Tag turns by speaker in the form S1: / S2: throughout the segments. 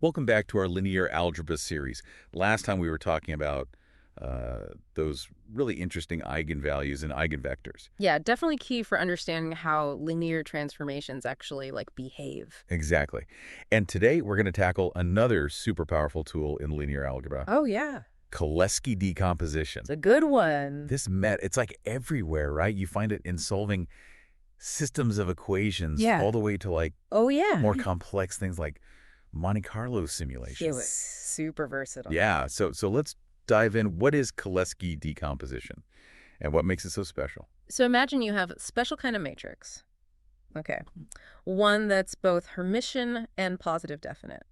S1: Welcome back to our linear algebra series. Last time we were talking about those really interesting eigenvalues and eigenvectors.
S2: Yeah, definitely key for understanding how linear transformations actually behave.
S1: Exactly. And today we're going to tackle another super powerful tool in linear algebra,
S2: Oh, yeah.
S1: Cholesky decomposition.
S2: It's a good one.
S1: It's like everywhere, right? You find it in solving systems of equations
S2: Yeah.
S1: all the way to
S2: Oh, yeah.
S1: more complex things like Monte Carlo simulations.
S2: It was super versatile.
S1: Yeah, so let's dive in. What is Cholesky decomposition and what makes it so special?
S2: So imagine you have a special kind of matrix. Okay. One that's both Hermitian and positive definite.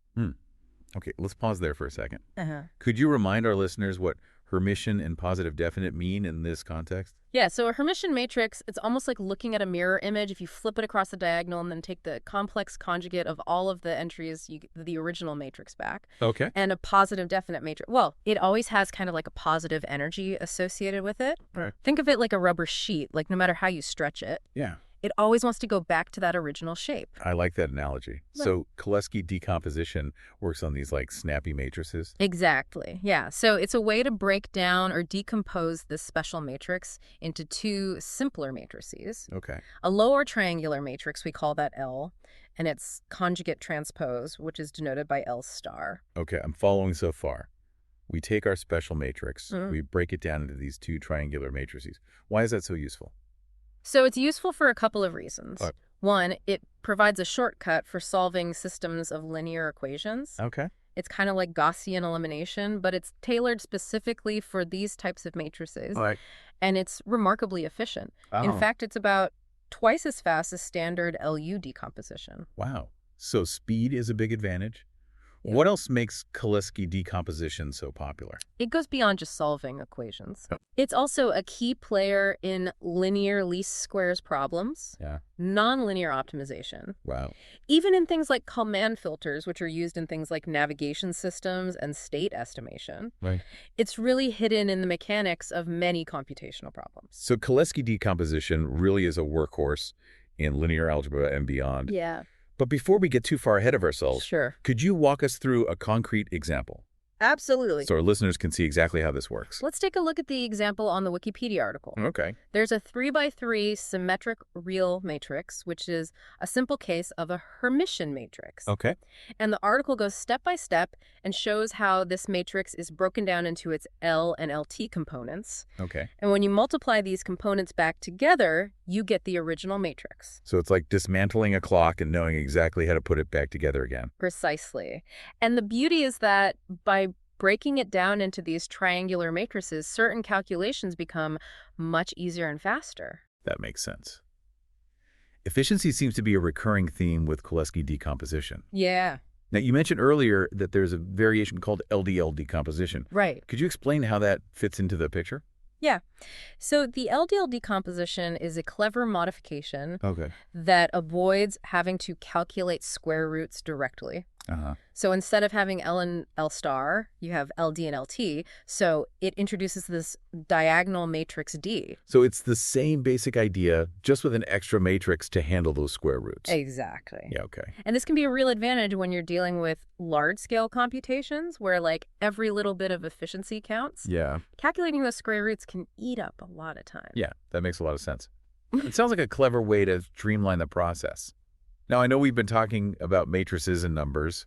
S1: Okay, let's pause there for a second.
S2: Uh-huh.
S1: Could you remind our listeners what Hermitian and positive definite mean in this context?
S2: Yeah, so a Hermitian matrix, it's almost like looking at a mirror image. If you flip it across the diagonal and then take the complex conjugate of all of the entries, you get the original matrix back.
S1: Okay.
S2: And a positive definite matrix, well, it always has kind of like a positive energy associated with it.
S1: Right.
S2: Think of it like a rubber sheet, like no matter how you stretch it,
S1: Yeah.
S2: it always wants to go back to that original shape.
S1: I like that analogy.
S2: Right.
S1: So Cholesky decomposition works on these snappy matrices?
S2: Exactly. Yeah. So it's a way to break down or decompose this special matrix into two simpler matrices.
S1: Okay.
S2: A lower triangular matrix, we call that L, and its conjugate transpose, which is denoted by L star.
S1: Okay, I'm following so far. We take our special matrix, we break it down into these two triangular matrices. Why is that so useful?
S2: So it's useful for a couple of reasons.
S1: Right.
S2: One, it provides a shortcut for solving systems of linear equations.
S1: Okay.
S2: It's kind of like Gaussian elimination, but it's tailored specifically for these types of matrices.
S1: All right.
S2: And it's remarkably efficient.
S1: Oh.
S2: In fact, it's about twice as fast as standard LU decomposition.
S1: Wow. So speed is a big advantage.
S2: Yeah.
S1: What else makes Cholesky decomposition so popular?
S2: It goes beyond just solving equations.
S1: Oh.
S2: It's also a key player in linear least squares problems,
S1: Yeah.
S2: nonlinear optimization,
S1: Wow.
S2: even in things like Kalman filters, which are used in things like navigation systems and state estimation.
S1: Right.
S2: It's really hidden in the mechanics of many computational problems.
S1: So Cholesky decomposition really is a workhorse in linear algebra and beyond.
S2: Yeah.
S1: But before we get too far ahead of ourselves,
S2: Sure.
S1: could you walk us through a concrete example
S2: Absolutely.
S1: so our listeners can see exactly how this works?
S2: Let's take a look at the example on the Wikipedia article.
S1: Okay.
S2: There's a 3x3 symmetric real matrix, which is a simple case of a Hermitian matrix.
S1: Okay.
S2: And the article goes step by step and shows how this matrix is broken down into its L and LT components.
S1: Okay.
S2: And when you multiply these components back together, you get the original matrix.
S1: So it's like dismantling a clock and knowing exactly how to put it back together again.
S2: Precisely. And the beauty is that by breaking it down into these triangular matrices, certain calculations become much easier and faster.
S1: That makes sense. Efficiency seems to be a recurring theme with Cholesky decomposition.
S2: Yeah.
S1: Now, you mentioned earlier that there's a variation called LDL decomposition.
S2: Right.
S1: Could you explain how that fits into the picture?
S2: Yeah. So the LDL decomposition is a clever modification
S1: Okay.
S2: that avoids having to calculate square roots directly.
S1: Uh-huh.
S2: So instead of having L and L star, you have LD and LT. So it introduces this diagonal matrix D.
S1: So it's the same basic idea, just with an extra matrix to handle those square roots.
S2: Exactly.
S1: Yeah, okay.
S2: And this can be a real advantage when you're dealing with large-scale computations where, every little bit of efficiency counts.
S1: Yeah.
S2: Calculating those square roots can eat up a lot of time.
S1: Yeah, that makes a lot of sense. It sounds like a clever way to streamline the process. Now, I know we've been talking about matrices and numbers,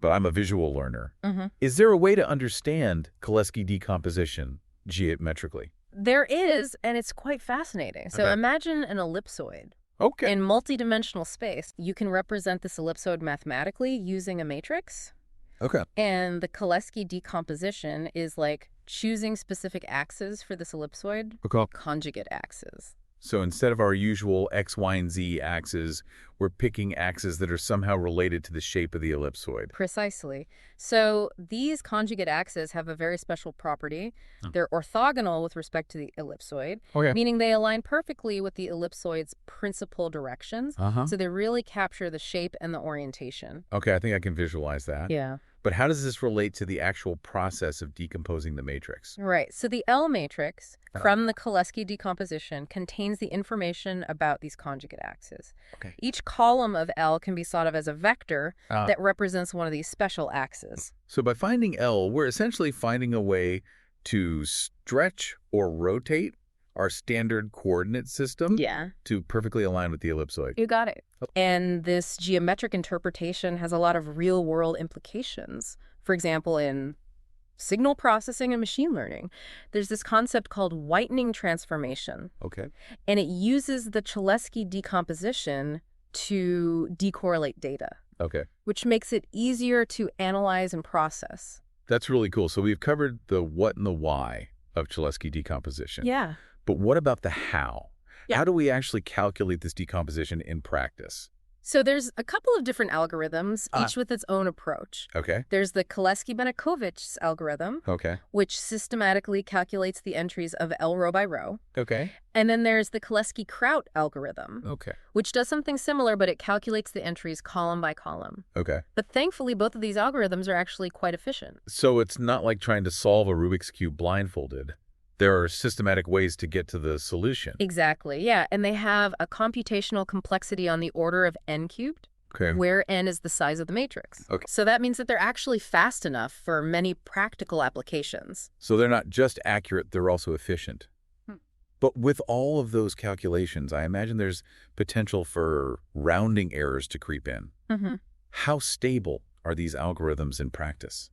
S1: but I'm a visual learner.
S2: Mm-hmm.
S1: Is there a way to understand Cholesky decomposition geometrically?
S2: There is, and it's quite fascinating. So
S1: Okay.
S2: imagine an ellipsoid.
S1: Okay.
S2: In multidimensional space, you can represent this ellipsoid mathematically using a matrix.
S1: Okay.
S2: And the Cholesky decomposition is like choosing specific axes for this ellipsoid,
S1: Okay.
S2: conjugate axes.
S1: So instead of our usual X, Y, and Z axes, we're picking axes that are somehow related to the shape of the ellipsoid.
S2: Precisely. So these conjugate axes have a very special property. They're orthogonal with respect to the ellipsoid,
S1: Okay.
S2: meaning they align perfectly with the ellipsoid's principal directions.
S1: Uh-huh.
S2: So they really capture the shape and the orientation.
S1: Okay, I think I can visualize that.
S2: Yeah.
S1: But how does this relate to the actual process of decomposing the matrix?
S2: Right. So the L matrix
S1: Uh,
S2: from the Cholesky decomposition contains the information about these conjugate axes.
S1: Okay.
S2: Each column of L can be thought of as a vector
S1: Uh,
S2: that represents one of these special axes.
S1: so by finding L, we're essentially finding a way to stretch or rotate our standard coordinate system
S2: Yeah.
S1: to perfectly align with the ellipsoid.
S2: You got it.
S1: Oh.
S2: And this geometric interpretation has a lot of real-world implications. For example, in signal processing and machine learning, there's this concept called whitening transformation,
S1: Okay.
S2: and it uses the Cholesky decomposition to decorrelate data,
S1: Okay.
S2: which makes it easier to analyze and process.
S1: That's really cool. So we've covered the what and the why of Cholesky decomposition.
S2: Yeah.
S1: But what about the how?
S2: Yeah.
S1: How do we actually calculate this decomposition in practice?
S2: So there's a couple of different algorithms,
S1: Ah.
S2: each with its own approach.
S1: Okay.
S2: There's the Cholesky-Benekovich algorithm,
S1: Okay.
S2: which systematically calculates the entries of L row by row.
S1: Okay.
S2: And then there's the Cholesky-Kraut algorithm,
S1: Okay.
S2: which does something similar, but it calculates the entries column by column.
S1: Okay.
S2: But thankfully, both of these algorithms are actually quite efficient.
S1: So it's not like trying to solve a Rubik's Cube blindfolded. There are systematic ways to get to the solution.
S2: Exactly, yeah. And they have a computational complexity on the order of n cubed,
S1: Okay.
S2: where n is the size of the matrix.
S1: Okay.
S2: So that means that they're actually fast enough for many practical applications.
S1: So they're not just accurate, they're also efficient.
S2: Hmm.
S1: But with all of those calculations, I imagine there's potential for rounding errors to creep in.
S2: Mm-hmm.
S1: How stable are these algorithms in practice?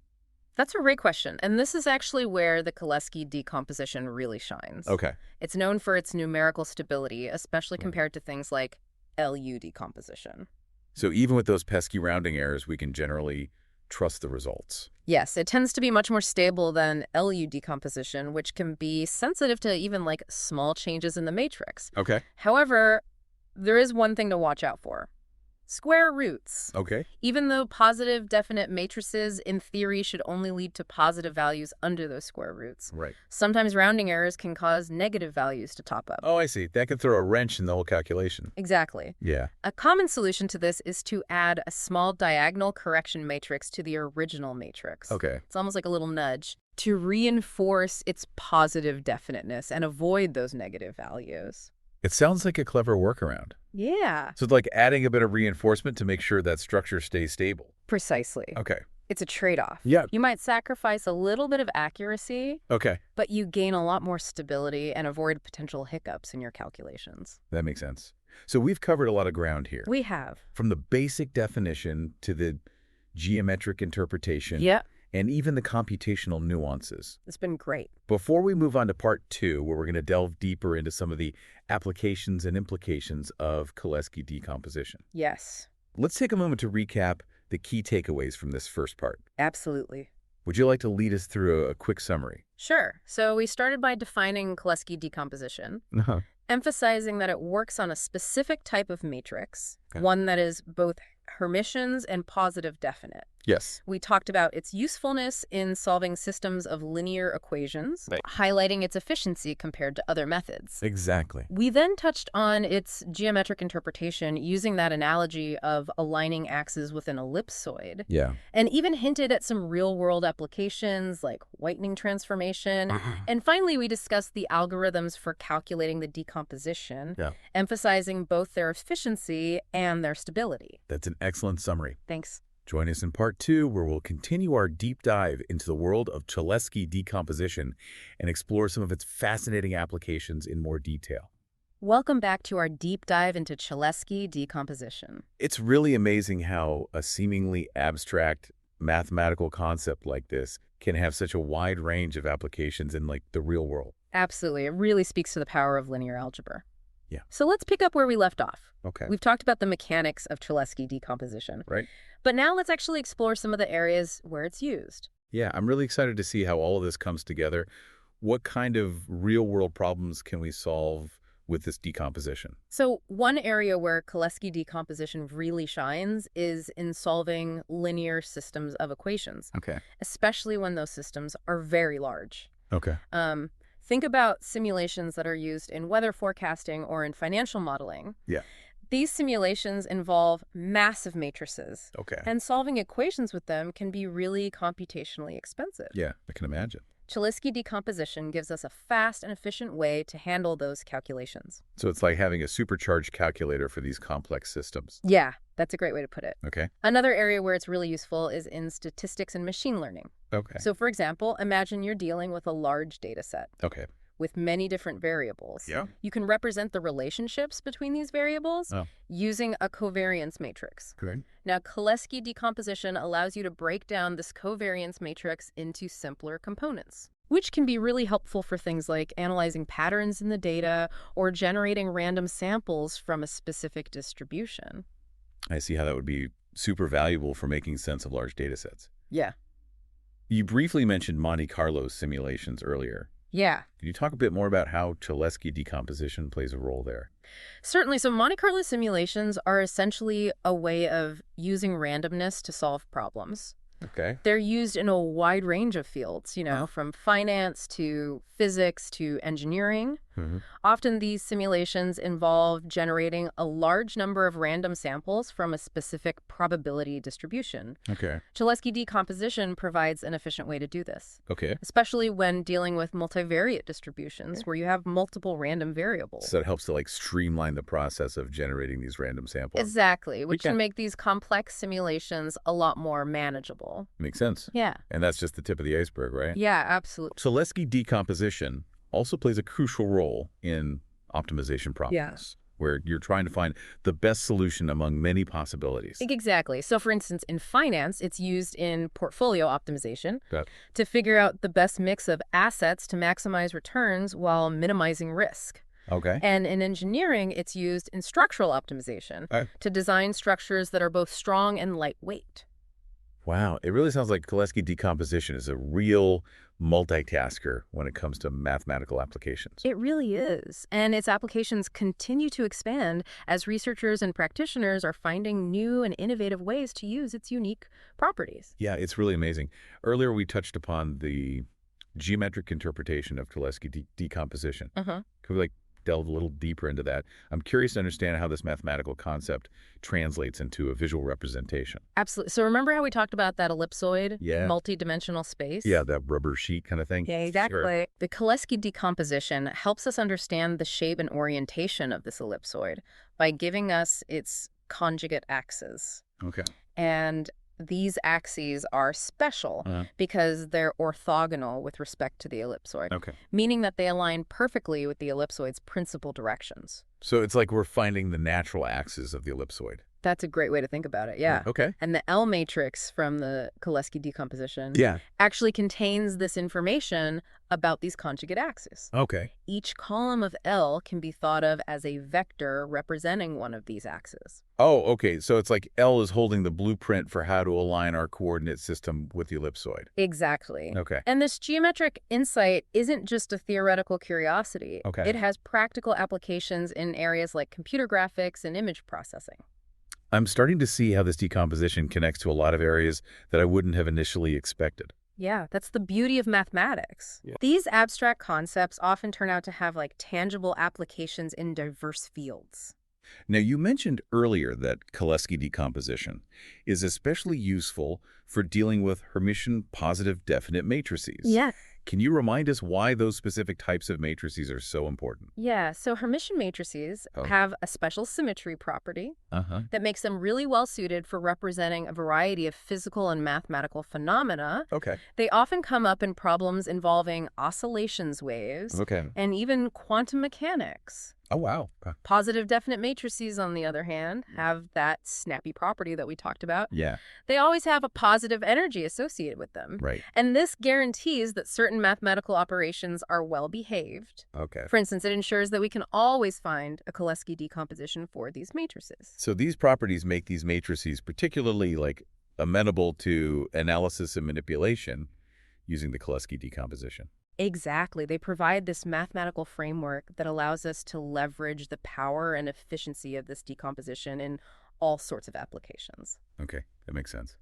S2: That's a great question. And this is actually where the Cholesky decomposition really shines.
S1: Okay.
S2: It's known for its numerical stability, especially
S1: Right.
S2: compared to things like LU decomposition.
S1: So even with those pesky rounding errors, we can generally trust the results.
S2: Yes, it tends to be much more stable than LU decomposition, which can be sensitive to even like small changes in the matrix.
S1: Okay.
S2: However, there is one thing to watch out for. Square roots.
S1: Okay.
S2: Even though positive definite matrices in theory should only lead to positive values under those square roots,
S1: Right.
S2: sometimes rounding errors can cause negative values to top up.
S1: Oh, I see. That can throw a wrench in the whole calculation.
S2: Exactly.
S1: Yeah.
S2: A common solution to this is to add a small diagonal correction matrix to the original matrix.
S1: Okay.
S2: It's almost like a little nudge to reinforce its positive definiteness and avoid those negative values.
S1: It sounds like a clever workaround.
S2: Yeah,
S1: So it's like adding a bit of reinforcement to make sure that structure stays stable.
S2: precisely.
S1: Okay.
S2: It's a trade-off.
S1: Yeah.
S2: You might sacrifice a little bit of accuracy,
S1: Okay.
S2: but you gain a lot more stability and avoid potential hiccups in your calculations.
S1: That makes sense. So we've covered a lot of ground here.
S2: We have.
S1: From the basic definition to the geometric interpretation.
S2: Yeah,
S1: And even the computational nuances.
S2: it's been great.
S1: Before we move on to part 2, where we're going to delve deeper into some of the applications and implications of Cholesky decomposition,
S2: Yes,
S1: let's take a moment to recap the key takeaways from this first part.
S2: absolutely.
S1: Would you like to lead us through a quick summary?
S2: Sure. So we started by defining Cholesky decomposition, emphasizing that it works on a specific type of matrix,
S1: Okay.
S2: one that is both Hermitians and positive definite.
S1: Yes.
S2: We talked about its usefulness in solving systems of linear equations,
S1: Right.
S2: highlighting its efficiency compared to other methods.
S1: Exactly.
S2: We then touched on its geometric interpretation using that analogy of aligning axes with an ellipsoid,
S1: Yeah.
S2: and even hinted at some real-world applications like whitening transformation. And finally, we discussed the algorithms for calculating the decomposition,
S1: Yeah.
S2: emphasizing both their efficiency and their stability.
S1: That's an excellent summary.
S2: Thanks.
S1: Join us in part 2, where we'll continue our deep dive into the world of Cholesky decomposition and explore some of its fascinating applications in more detail.
S2: Welcome back to our deep dive into Cholesky decomposition.
S1: It's really amazing how a seemingly abstract mathematical concept like this can have such a wide range of applications in the real world.
S2: Absolutely. It really speaks to the power of linear algebra.
S1: Yeah.
S2: So let's pick up where we left off.
S1: Okay.
S2: We've talked about the mechanics of Cholesky decomposition.
S1: Right?
S2: But now let's actually explore some of the areas where it's used.
S1: Yeah, I'm really excited to see how all of this comes together. What kind of real-world problems can we solve with this decomposition?
S2: So one area where Cholesky decomposition really shines is in solving linear systems of equations,
S1: Okay.
S2: especially when those systems are very large.
S1: Okay.
S2: Think about simulations that are used in weather forecasting or in financial modeling.
S1: Yeah.
S2: These simulations involve massive matrices,
S1: Okay.
S2: and solving equations with them can be really computationally expensive.
S1: Yeah, I can imagine.
S2: Cholesky decomposition gives us a fast and efficient way to handle those calculations.
S1: So it's like having a supercharged calculator for these complex systems.
S2: Yeah, that's a great way to put it.
S1: Okay.
S2: Another area where it's really useful is in statistics and machine learning.
S1: Okay.
S2: So, for example, imagine you're dealing with a large data set
S1: Okay.
S2: with many different variables.
S1: Yeah.
S2: You can represent the relationships between these variables using a covariance matrix.
S1: Good.
S2: Now, Cholesky decomposition allows you to break down this covariance matrix into simpler components, which can be really helpful for things like analyzing patterns in the data or generating random samples from a specific distribution.
S1: I see how that would be super valuable for making sense of large data sets.
S2: Yeah.
S1: You briefly mentioned Monte Carlo simulations earlier.
S2: Yeah.
S1: Can you talk a bit more about how Cholesky decomposition plays a role there?
S2: Certainly. So Monte Carlo simulations are essentially a way of using randomness to solve problems.
S1: Okay.
S2: They're used in a wide range of fields, from finance to physics to engineering. Often these simulations involve generating a large number of random samples from a specific probability distribution.
S1: Okay.
S2: Cholesky decomposition provides an efficient way to do this,
S1: Okay.
S2: especially when dealing with multivariate distributions where you have multiple random variables.
S1: So it helps to streamline the process of generating these random samples.
S2: Exactly, which
S1: Okay.
S2: can make these complex simulations a lot more manageable.
S1: Makes sense.
S2: Yeah.
S1: And that's just the tip of the iceberg, right?
S2: Yeah, absolutely.
S1: Cholesky decomposition also plays a crucial role in optimization problems, where you're trying to find the best solution among many possibilities.
S2: Exactly. So, for instance, in finance, it's used in portfolio optimization
S1: That-
S2: to figure out the best mix of assets to maximize returns while minimizing risk.
S1: Okay.
S2: And in engineering, it's used in structural optimization to design structures that are both strong and lightweight.
S1: Wow. It really sounds like Cholesky decomposition is a real multitasker when it comes to mathematical applications.
S2: It really is. And its applications continue to expand as researchers and practitioners are finding new and innovative ways to use its unique properties.
S1: Yeah, it's really amazing. Earlier, we touched upon the geometric interpretation of Cholesky decomposition. Could we delve a little deeper into that? I'm curious to understand how this mathematical concept translates into a visual representation.
S2: Absolutely. So remember how we talked about that ellipsoid,
S1: Yeah.
S2: multi-dimensional space?
S1: Yeah, that rubber sheet kind of thing.
S2: Yeah, exactly.
S1: Sure.
S2: The Cholesky decomposition helps us understand the shape and orientation of this ellipsoid by giving us its conjugate axes.
S1: Okay.
S2: And these axes are special because they're orthogonal with respect to the ellipsoid,
S1: Okay.
S2: meaning that they align perfectly with the ellipsoid's principal directions.
S1: So it's like we're finding the natural axis of the ellipsoid.
S2: That's a great way to think about it, yeah.
S1: Okay.
S2: And the L matrix from the Cholesky decomposition
S1: Yeah.
S2: actually contains this information about these conjugate axes.
S1: Okay.
S2: Each column of L can be thought of as a vector representing one of these axes.
S1: Oh, okay. So it's like L is holding the blueprint for how to align our coordinate system with the ellipsoid.
S2: Exactly.
S1: Okay.
S2: And this geometric insight isn't just a theoretical curiosity.
S1: Okay.
S2: It has practical applications in areas like computer graphics and image processing.
S1: I'm starting to see how this decomposition connects to a lot of areas that I wouldn't have initially expected.
S2: Yeah, that's the beauty of mathematics.
S1: Yeah.
S2: These abstract concepts often turn out to have tangible applications in diverse fields.
S1: Now, you mentioned earlier that Cholesky decomposition is especially useful for dealing with Hermitian positive definite matrices.
S2: Yeah.
S1: Can you remind us why those specific types of matrices are so important?
S2: Yeah, so Hermitian matrices have a special symmetry property that makes them really well suited for representing a variety of physical and mathematical phenomena.
S1: Okay.
S2: They often come up in problems involving oscillations waves and even quantum mechanics.
S1: Oh, wow.
S2: Positive definite matrices, on the other hand, have that snappy property that we talked about.
S1: Yeah.
S2: They always have a positive energy associated with them.
S1: Right.
S2: And this guarantees that certain mathematical operations are well behaved.
S1: Okay.
S2: For instance, it ensures that we can always find a Cholesky decomposition for these matrices.
S1: So these properties make these matrices particularly amenable to analysis and manipulation using the Cholesky decomposition.
S2: Exactly. They provide this mathematical framework that allows us to leverage the power and efficiency of this decomposition in all sorts of applications.
S1: Okay, that makes sense.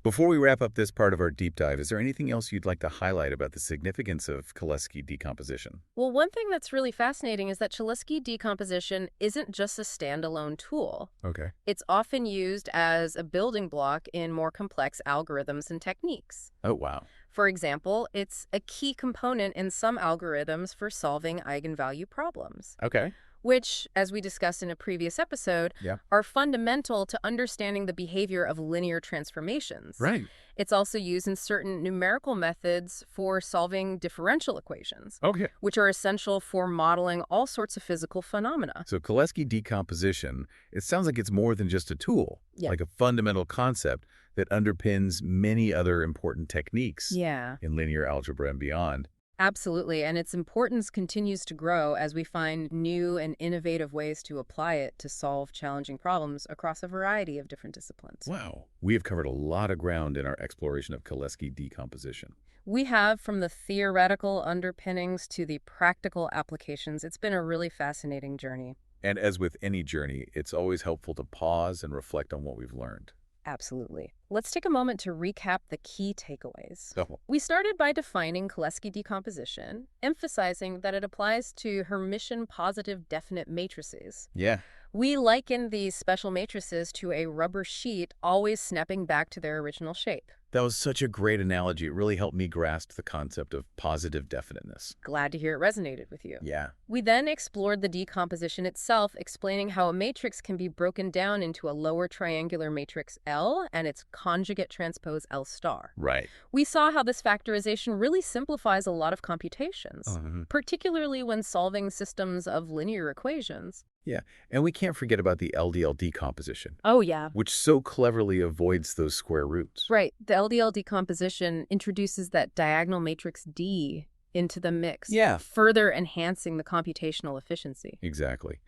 S1: Before we wrap up this part of our deep dive, is there anything else you'd like to highlight about the significance of Cholesky decomposition?
S2: Well, one thing that's really fascinating is that Cholesky decomposition isn't just a standalone tool.
S1: Okay.
S2: It's often used as a building block in more complex algorithms and techniques.
S1: Oh, wow.
S2: For example, it's a key component in some algorithms for solving eigenvalue problems,
S1: Okay.
S2: which, as we discussed in a previous episode,
S1: Yeah.
S2: are fundamental to understanding the behavior of linear transformations.
S1: Right.
S2: It's also used in certain numerical methods for solving differential equations,
S1: Okay.
S2: which are essential for modeling all sorts of physical phenomena.
S1: So Cholesky decomposition, it sounds like it's more than just a tool,
S2: Yeah.
S1: like a fundamental concept that underpins many other important techniques
S2: Yeah,
S1: in linear algebra and beyond.
S2: absolutely. And its importance continues to grow as we find new and innovative ways to apply it to solve challenging problems across a variety of different disciplines.
S1: Wow. We have covered a lot of ground in our exploration of Cholesky decomposition.
S2: We have, from the theoretical underpinnings to the practical applications, it's been a really fascinating journey.
S1: And as with any journey, it's always helpful to pause and reflect on what we've learned.
S2: Absolutely. Let's take a moment to recap the key takeaways.
S1: So,
S2: We started by defining Cholesky decomposition, emphasizing that it applies to Hermitian positive definite matrices.
S1: yeah.
S2: We likened these special matrices to a rubber sheet always snapping back to their original shape.
S1: That was such a great analogy. It really helped me grasp the concept of positive definiteness.
S2: Glad to hear it resonated with you.
S1: Yeah.
S2: We then explored the decomposition itself, explaining how a matrix can be broken down into a lower triangular matrix L and its conjugate transpose L star.
S1: Right.
S2: We saw how this factorization really simplifies a lot of computations, particularly when solving systems of linear equations.
S1: Yeah. And we can't forget about the LDL decomposition,
S2: Oh, yeah.
S1: which so cleverly avoids those square roots.
S2: Right. The LDL decomposition introduces that diagonal matrix D into the mix,
S1: Yeah.
S2: further enhancing the computational efficiency.
S1: Exactly.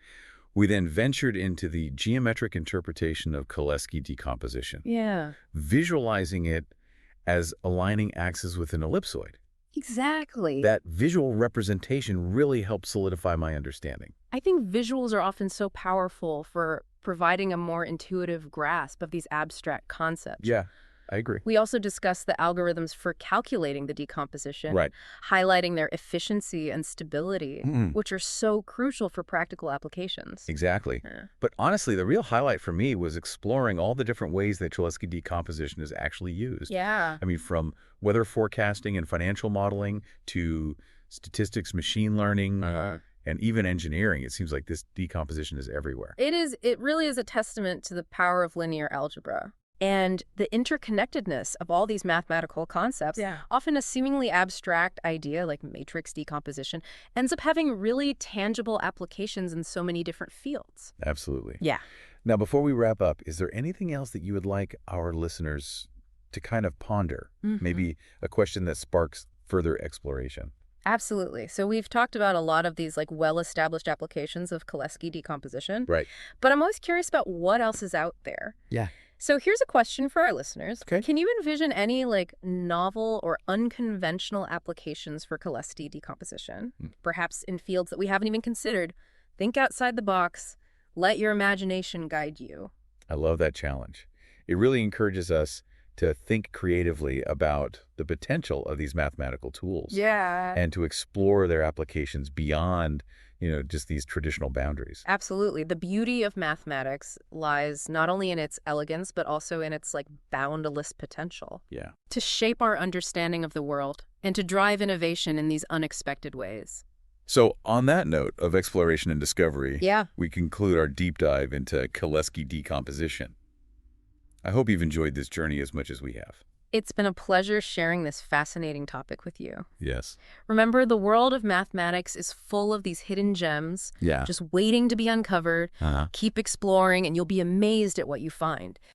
S1: We then ventured into the geometric interpretation of Cholesky decomposition,
S2: Yeah.
S1: visualizing it as aligning axes with an ellipsoid.
S2: Exactly.
S1: That visual representation really helped solidify my understanding.
S2: I think visuals are often so powerful for providing a more intuitive grasp of these abstract concepts.
S1: Yeah, I agree.
S2: We also discussed the algorithms for calculating the decomposition,
S1: Right.
S2: highlighting their efficiency and stability,
S1: Mm-mm.
S2: which are so crucial for practical applications.
S1: Exactly.
S2: Yeah.
S1: But honestly, the real highlight for me was exploring all the different ways that Cholesky decomposition is actually used.
S2: Yeah.
S1: I mean, from weather forecasting and financial modeling to statistics, machine learning, and even engineering. It seems like this decomposition is everywhere.
S2: It really is a testament to the power of linear algebra and the interconnectedness of all these mathematical concepts.
S1: Yeah.
S2: Often a seemingly abstract idea like matrix decomposition ends up having really tangible applications in so many different fields.
S1: Absolutely.
S2: Yeah.
S1: Now, before we wrap up, is there anything else that you would like our listeners to kind of ponder? Maybe a question that sparks further exploration?
S2: Absolutely. So we've talked about a lot of these like well-established applications of Cholesky decomposition,
S1: Right.
S2: but I'm always curious about what else is out there.
S1: Yeah.
S2: So here's a question for our listeners.
S1: Okay.
S2: Can you envision any like novel or unconventional applications for Cholesky decomposition? Perhaps in fields that we haven't even considered. Think outside the box. Let your imagination guide you.
S1: I love that challenge. It really encourages us to think creatively about the potential of these mathematical tools.
S2: Yeah.
S1: And to explore their applications beyond, just these traditional boundaries.
S2: Absolutely. The beauty of mathematics lies not only in its elegance, but also in its like boundless potential
S1: Yeah.
S2: to shape our understanding of the world and to drive innovation in these unexpected ways.
S1: So on that note of exploration and discovery,
S2: Yeah.
S1: we conclude our deep dive into Cholesky decomposition. I hope you've enjoyed this journey as much as we have.
S2: It's been a pleasure sharing this fascinating topic with you.
S1: Yes.
S2: Remember, the world of mathematics is full of these hidden gems,
S1: Yeah.
S2: just waiting to be uncovered. Keep exploring, and you'll be amazed at what you find.